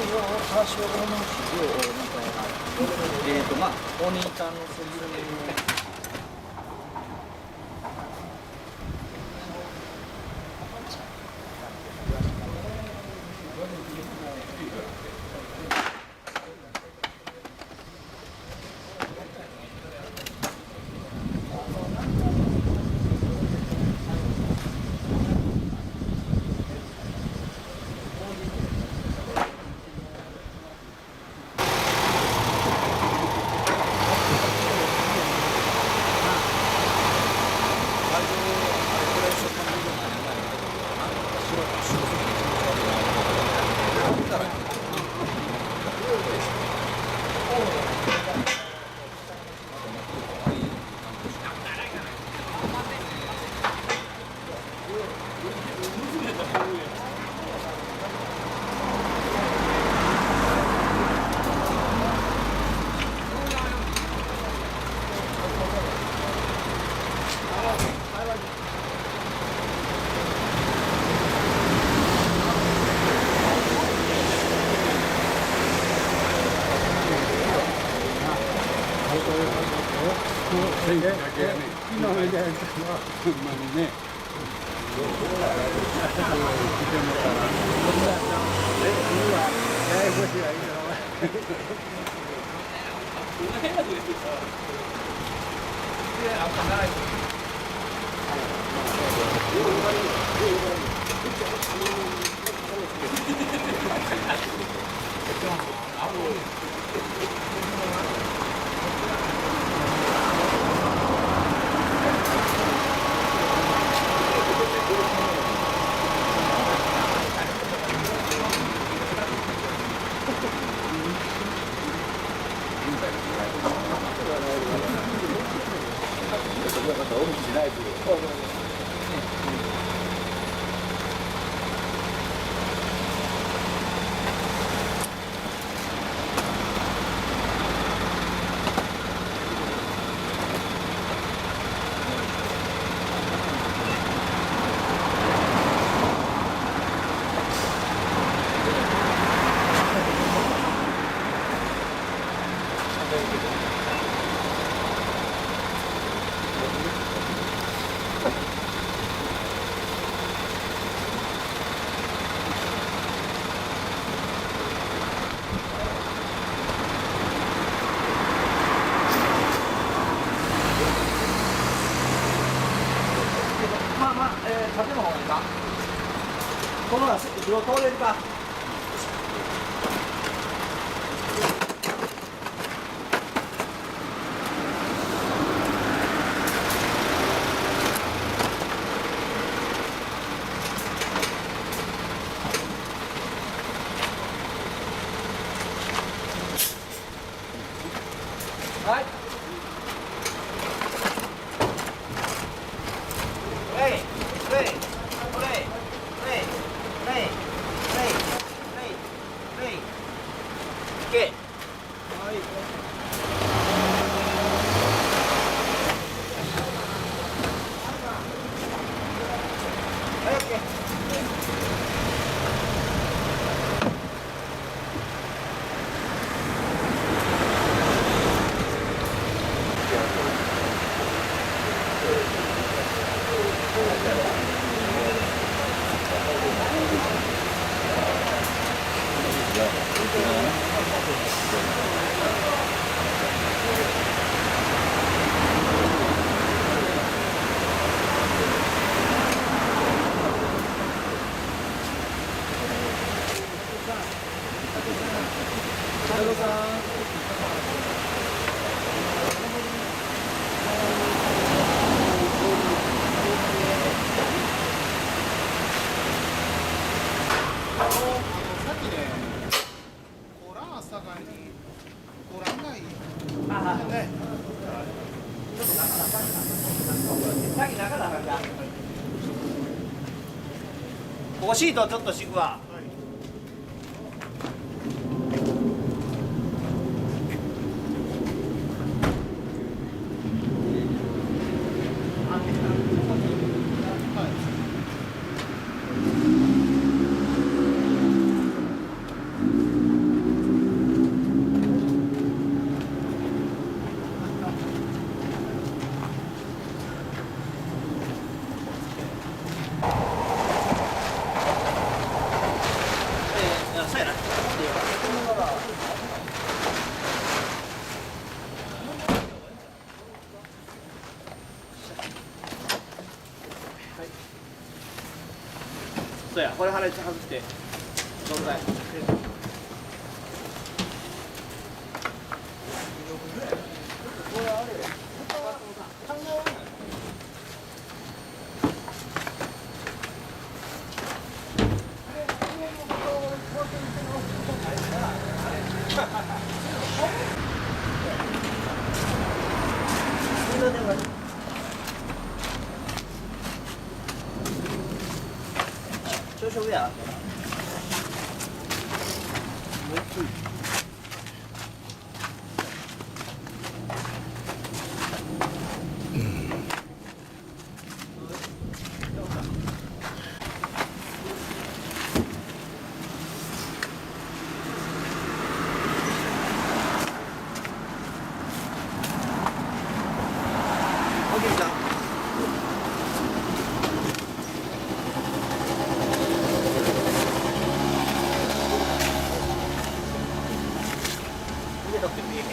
多少の資料をまあモニターの説明を。縦の方がいいか。この後ろ通れるか。はい。ここシートちょっと敷くわ。とやこれ外してどんぐらい少々上やおじいちゃん上取ってもいいね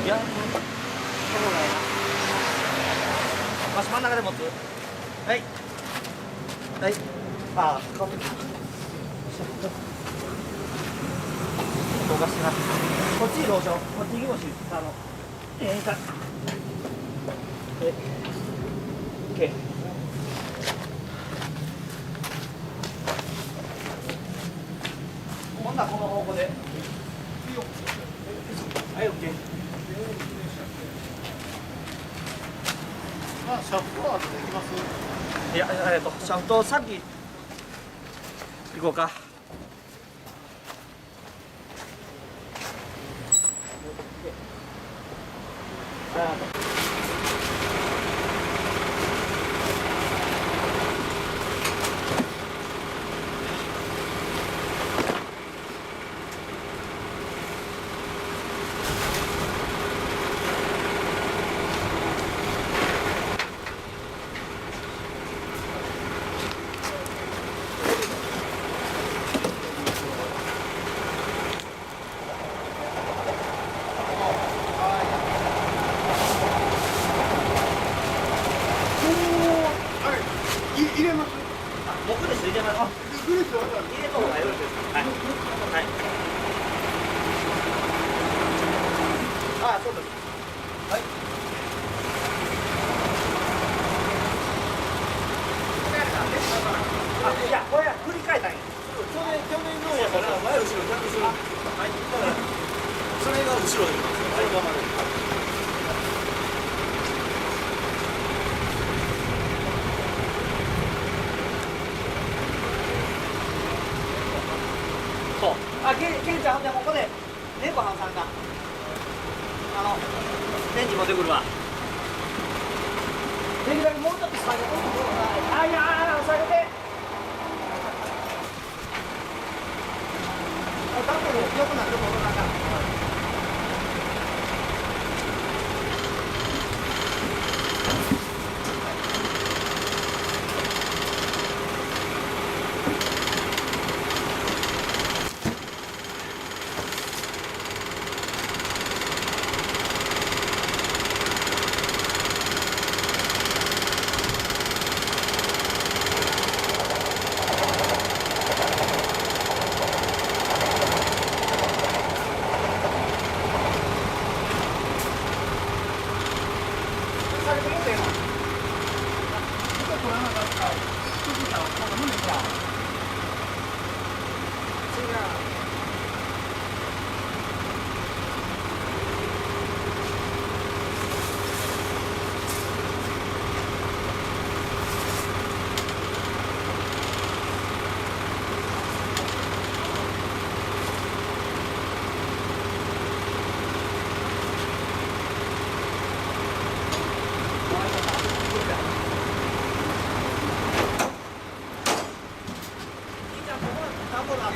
いや、そうだよな。真ん中で持つ。はい。はい。ああ、変わってきた。動かしてな。こっちにローション。こっちにもし、か。オッケー。今度はこの方向で。はい、オッケー。まあ、シャフトは後できます。いや、シャフトさっき行こうか。入れます。僕です入れます。グレースは入れた方がよろしいですか。はい。はい。ああ、そうです。はい。あ、いや、これ振り替えたんや。去年のやから前後ろ逆する。はい。それが後ろで。それが前で。そう。あ、ケンちゃん、ほんでここで猫はんさんが電池持ってくるわ。できるだけもうちょっと下げて。あ、いや下げて。多分良くなるところなんか。なんぼだ。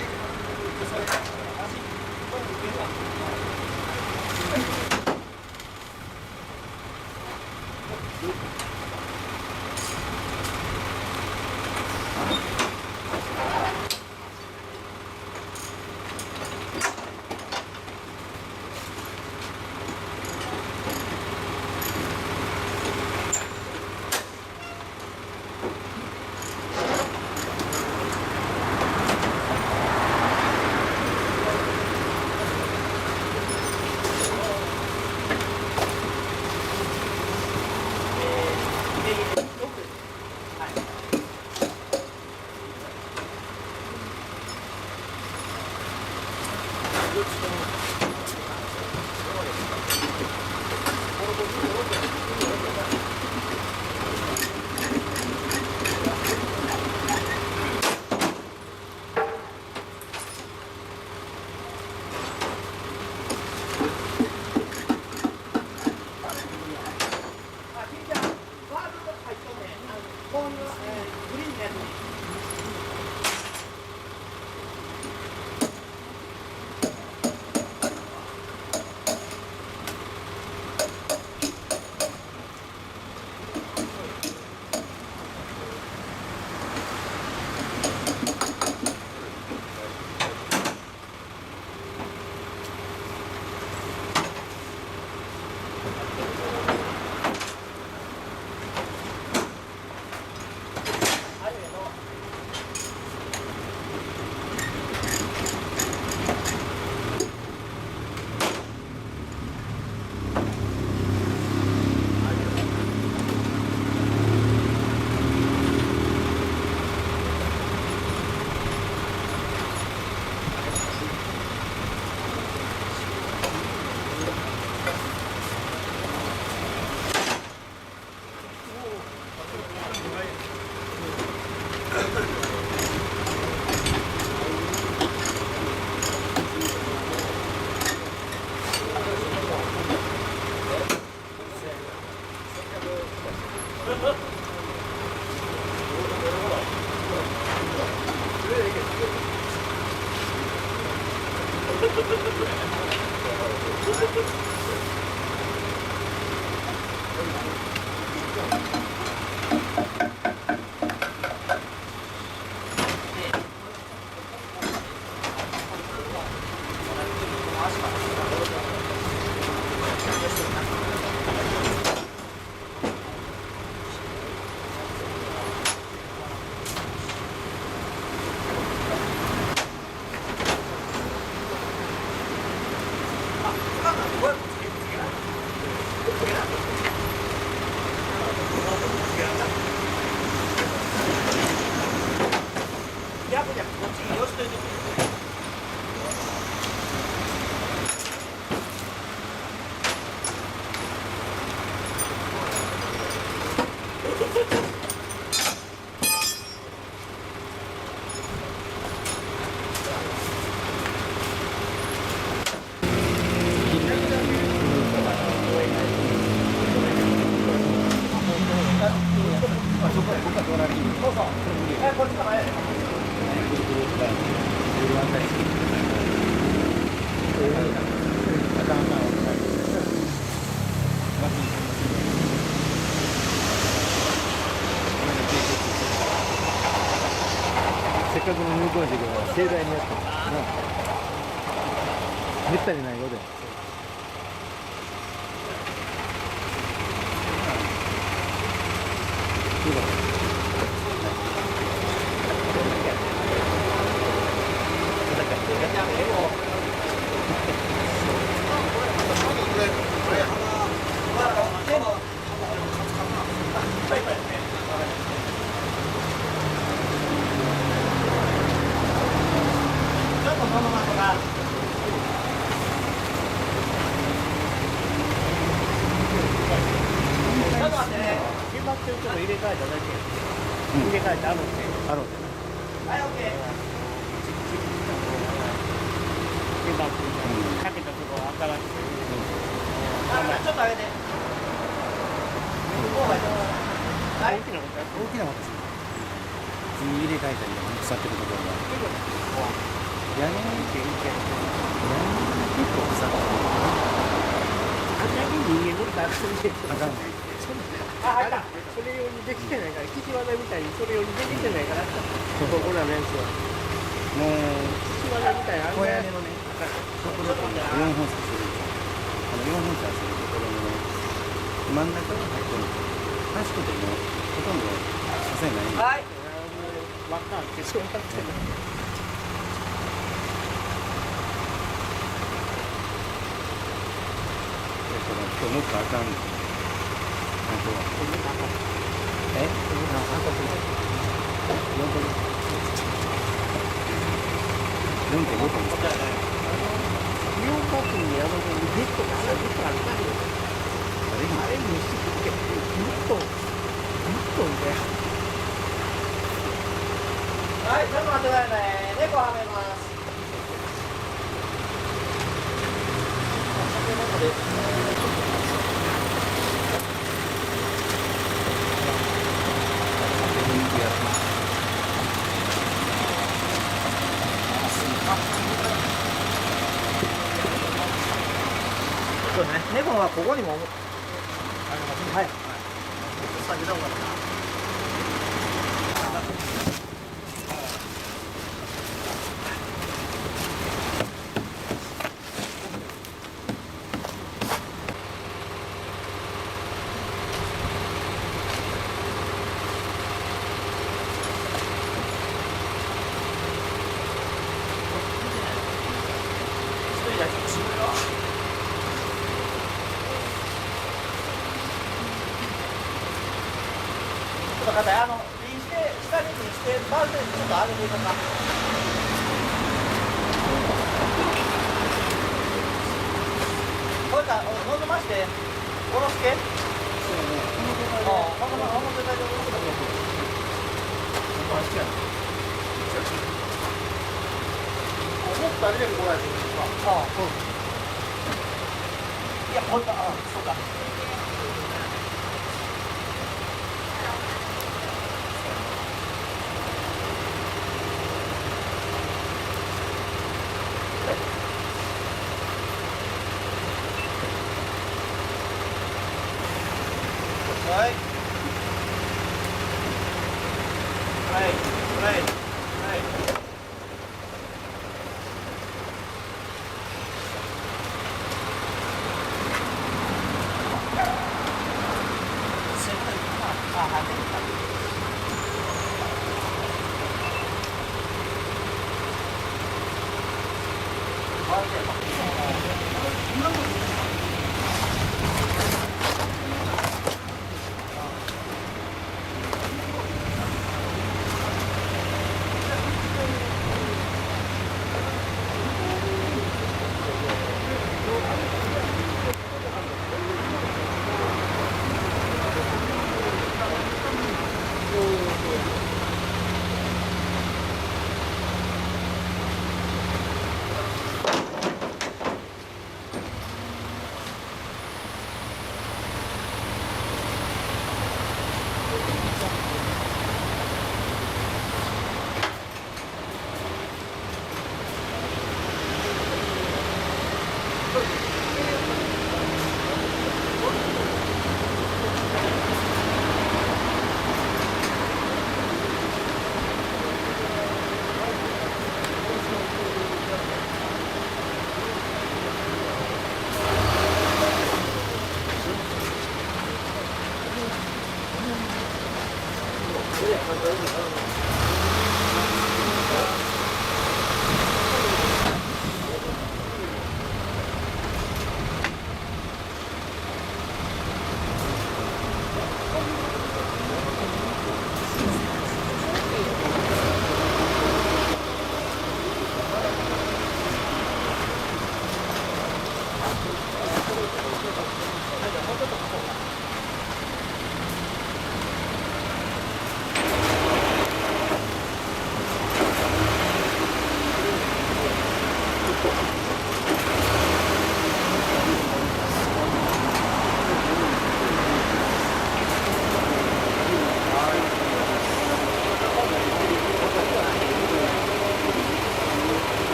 せっかくの入校式が盛大にやったのな。めったにないよで。決まってるとこ入れ替えただけや。入れ替えてあるんで。あるんはい、オッケー。決まってる。かけたとこは新しく。ちょっと上げて。はい。大きなこと。大きなこと。入れ替えたりとかね腐ってるところが屋根が結構腐ってるあんだけ人間のダメであかんあらそれ用にできてないから岸和田みたいにそれ用にできてないからここらのやつはもう岸和田みたいなあんなやつ小屋根のねところから4本差する4本差するところのね真ん中に入ってる確かでもほとんどさせないんではいわかんってそうなってる今日もっとあかんの本当はえ4.5トンですか美容カップに山のベッドがずっとあるからあれにしてくってずっとではいちょっと待ってくださいね猫はめますそうね猫はここにもはい先だもんなちょっと肩リンして下にリンしてバールでちょっと上げていこうかこれか望まして下ろすけこの状態で下ろすか思ったよりもこないですかいやこれかそうかはい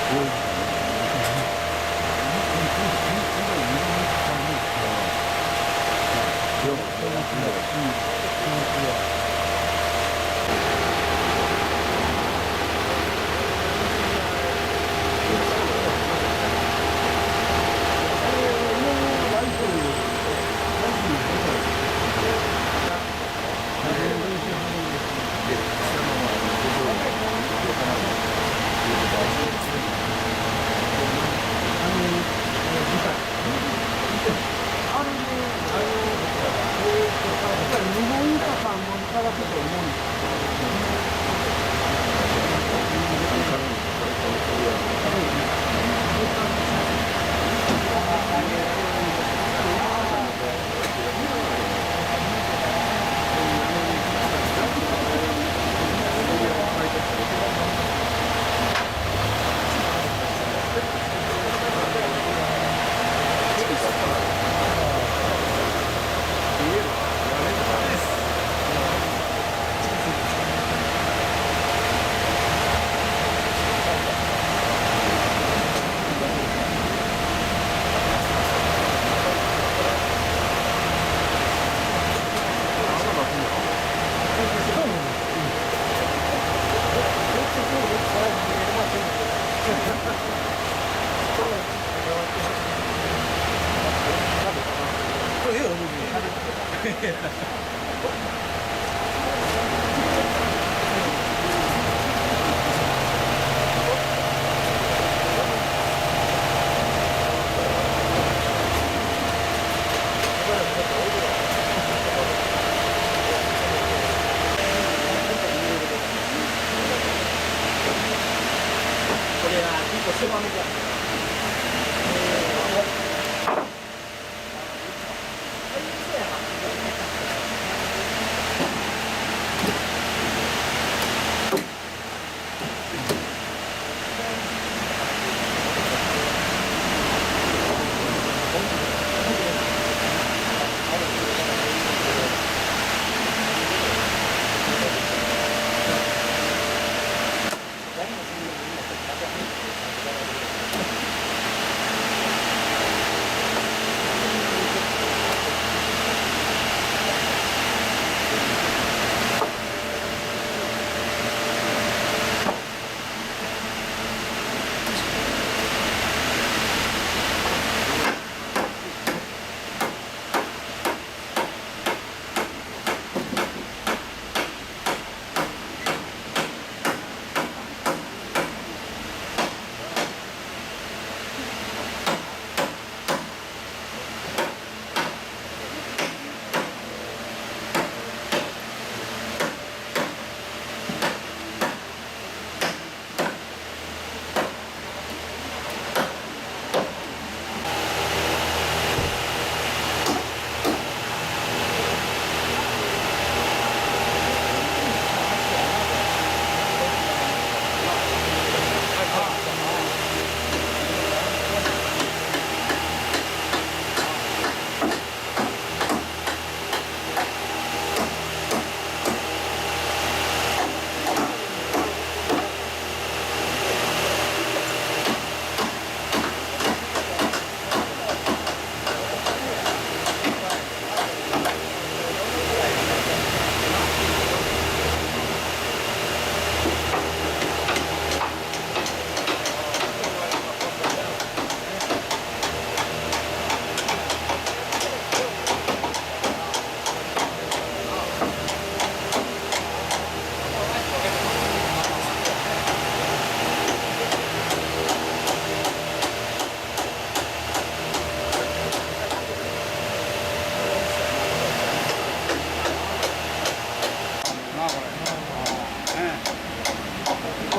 これは結構狭めじゃん。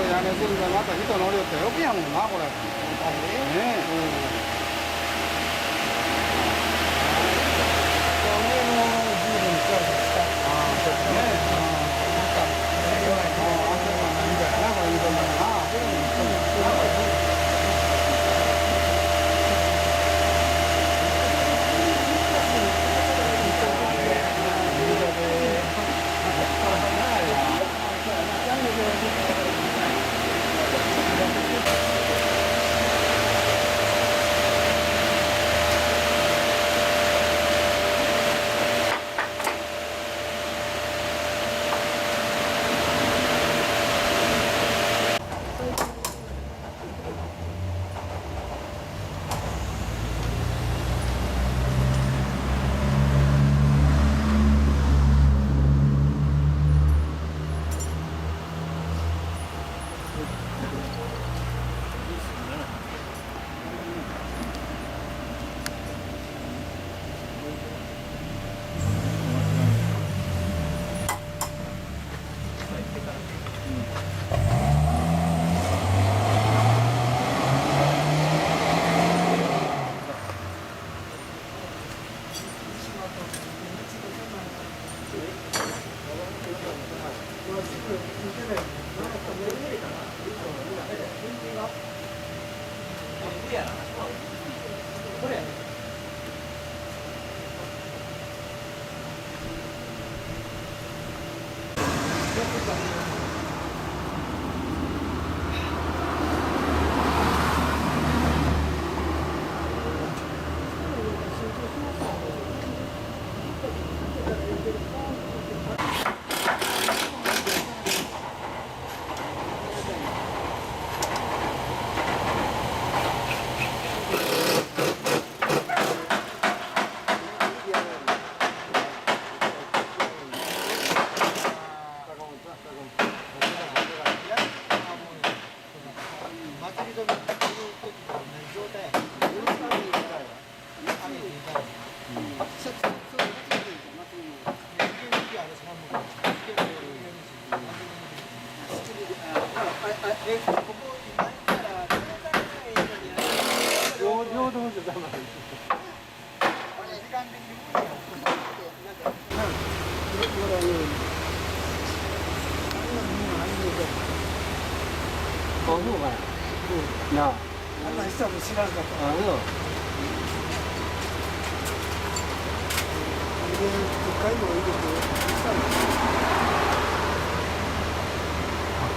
屋根するでまた人乗りよってよくやもんなこれ。ねえ。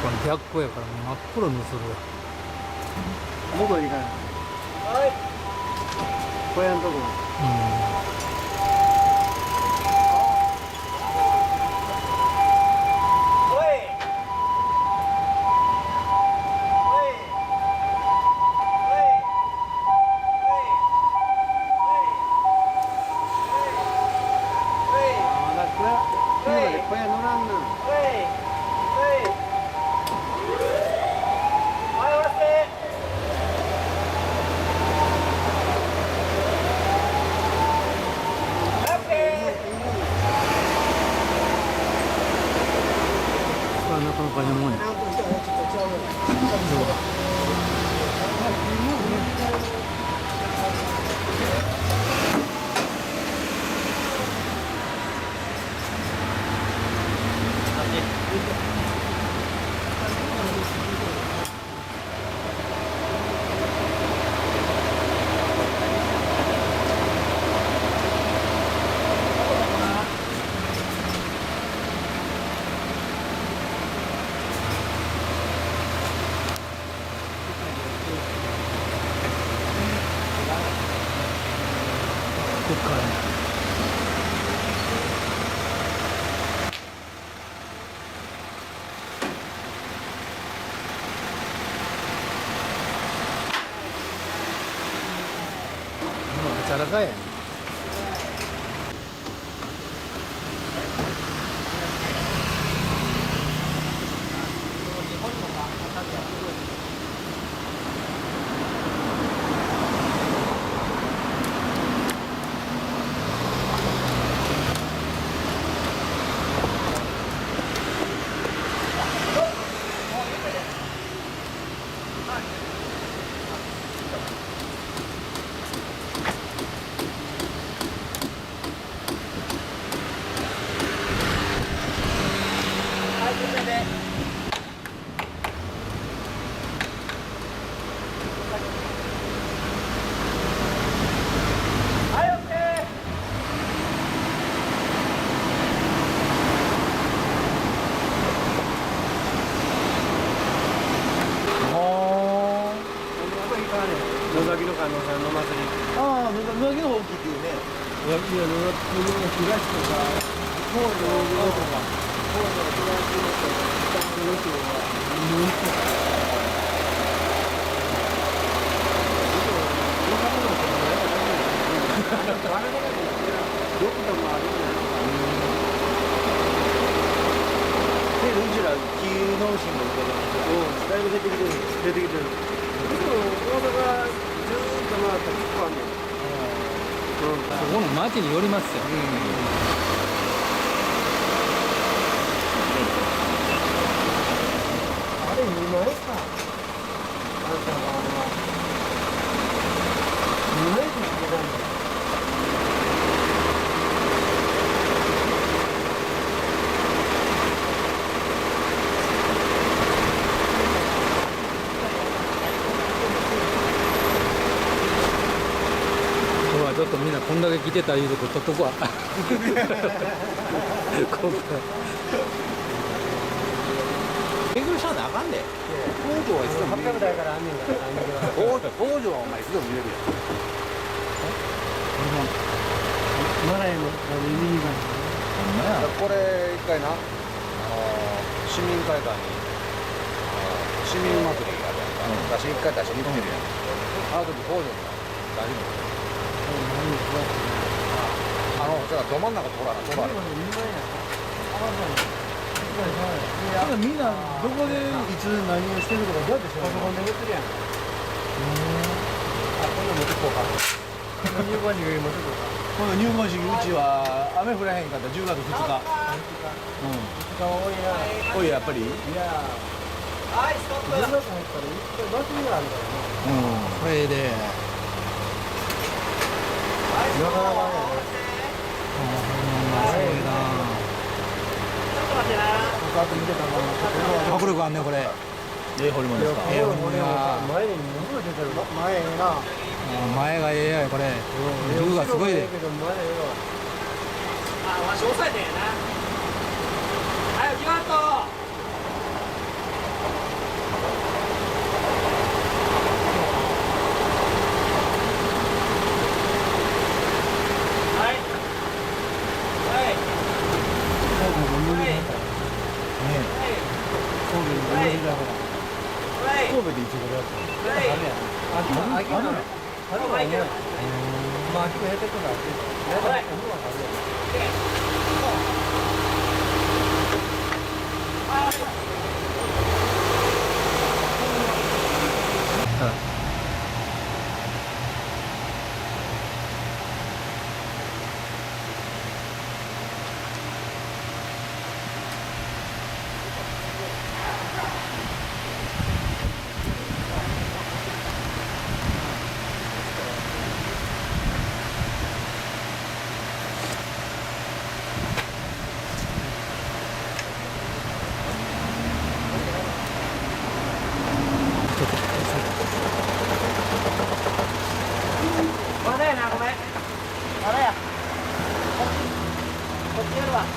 この逆光やからもう真っ黒にするわ。向こう行かない。小屋のとこ。小屋乗らんな。なかなかいいもんや。こっからめちゃらかやん。野崎の観音さんの祭り。ああ、野崎の方大きいっていうね。いや、野崎の東とか、東の上とか、東の東のとか、北の人は、どこでもあるんじゃないかで、うちら、木の新聞とかも、だいぶ出てきてる。出てきてる。でも、大阪ずーっと回ったら結構あんねん。そこの町によりますよ。あれ、2枚か。あんたのあれは。2枚でしてたんだ。あちょっとみんなこんだけ来てたいうとこ取っとくわここ勉強しなあかんで。北条はいつでも見れる。台からあんねんから北条はお前いつでも見れるやん。マラヤのミニバンこれ一回な、市民会館に市民祭りあるやんか、一回出しに行ってるやん。あの時北条に大丈夫。じゃあど真ん中通らな、通らな。みんなどこでいつ何をしてるとかどうやってパソコンで打ってるやん。あ、こんな持ってこうか。入館式持ってこうか。この入門式うちは雨降らへんかったら10月2日。多いやっぱり。いやはいストップ。10月入ったら一回祭りがあるからね。これで。なかなかね。迫力あんねこれ。ホルモンですか。前にもの出てる。前な。前がええやこれ。龍がすごいで。あ、わし押さえてんやな。はい、決まっと。神戸でいつ頃やったの？秋なの？秋なの？まあ秋もやってくるから。まだやな、ごめん。まだや。こっちやるわ。はい。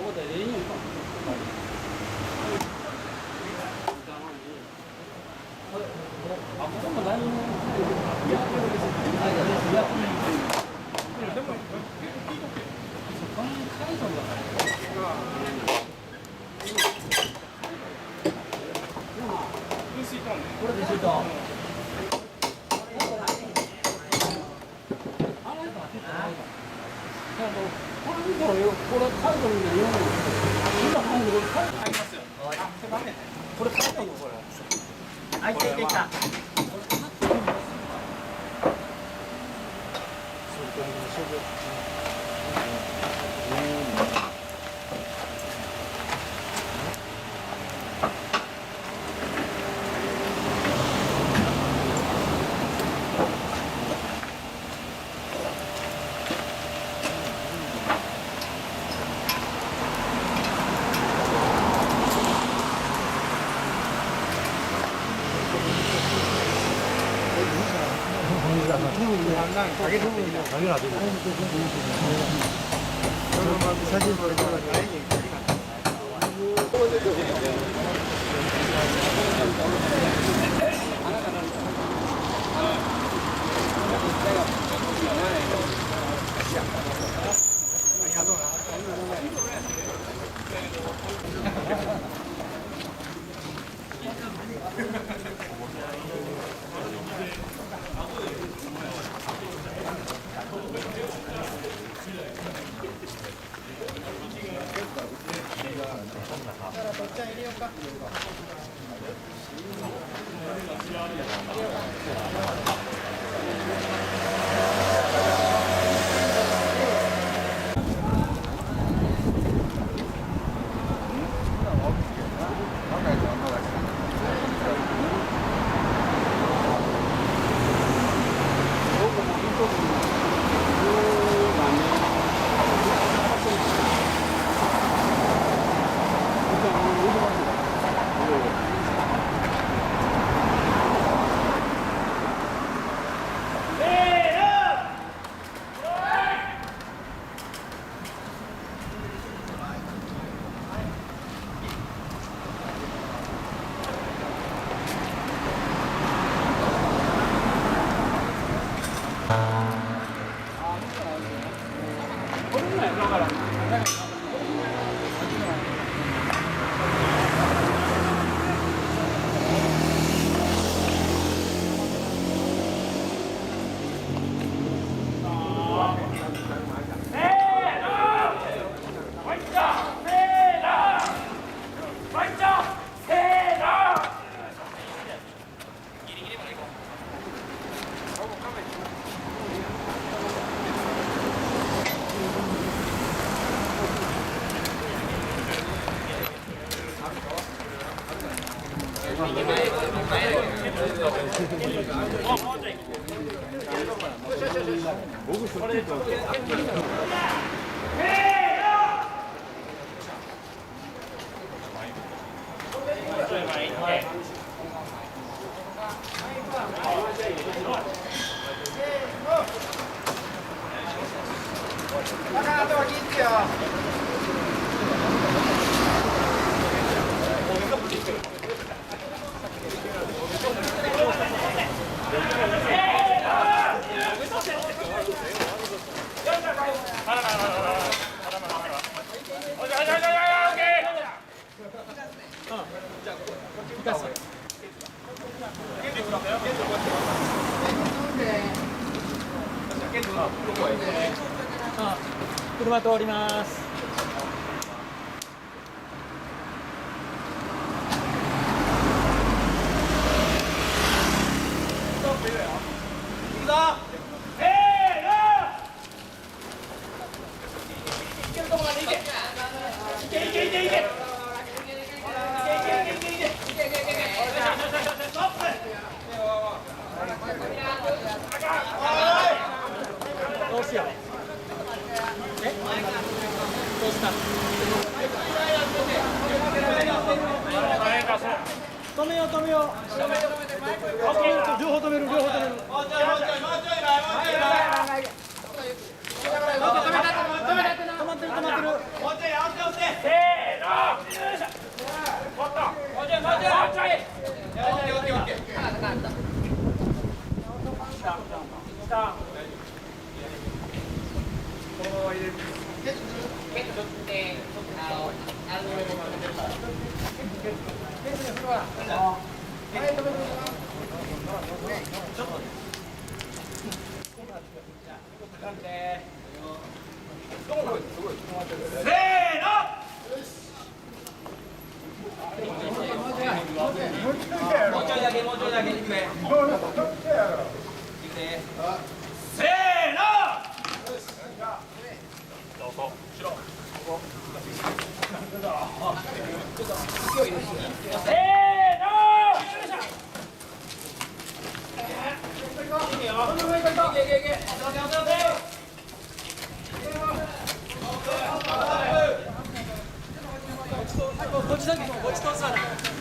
こでレインか。あ、ここも何も。これでしょと。はい、できた。車通ります。どうしよう。どうした。止めよう止めよう。両方止める両方止める。止まってる止まってる。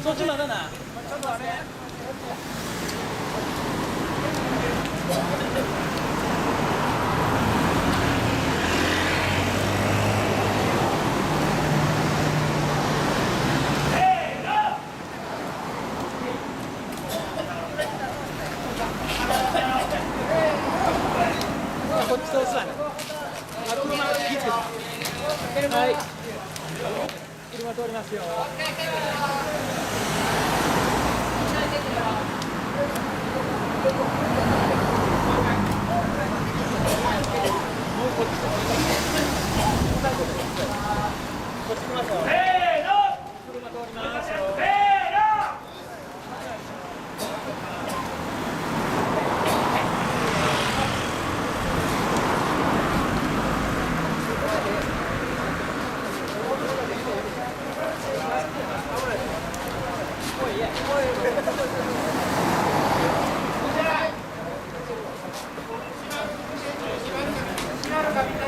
そっちまだな。こっちそうさな。はい。車通りますよ。Claro, capitán.